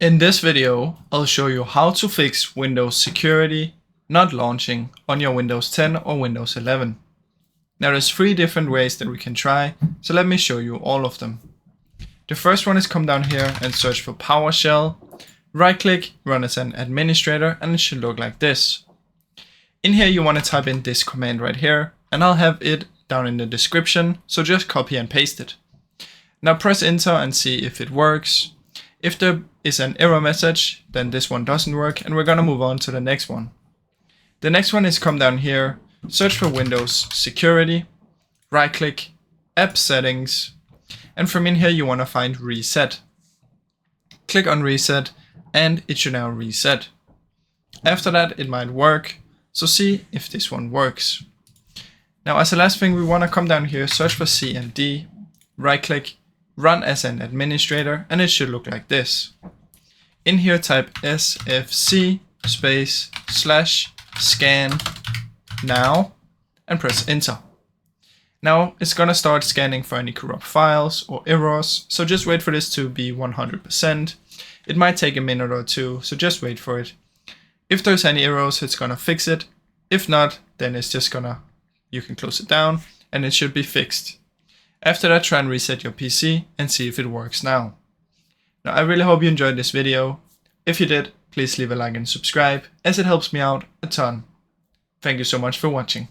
In this video, I'll show you how to fix Windows security not launching on your Windows 10 or Windows 11. Now there's 3 different ways that we can try, so let me show you all of them. The first one is come down here and search for PowerShell, right click, run as an administrator, and it should look like this. In here you want to type in this command right here, and I'll have it down in the description, so just copy and paste it. Now press enter and see if it works. If there is an error message, then this one doesn't work, and we're gonna move on to the next one. The next one is come down here, search for Windows Security, right click, App Settings, and from in here you wanna find Reset. Click on Reset, and it should now reset. After that it might work, so see if this one works. Now as the last thing we wanna come down here, search for CMD, right click, run as an administrator, and it should look like this. In here type sfc /scan now and press enter. Now it's gonna start scanning for any corrupt files or errors, so just wait for this to be 100%. It might take a minute or two, so just wait for it. If there's any errors, it's gonna fix it. If not, then it's just you can close it down and it should be fixed. After that, try and reset your PC and see if it works now. Now, I really hope you enjoyed this video. If you did, please leave a like and subscribe, as it helps me out a ton. Thank you so much for watching.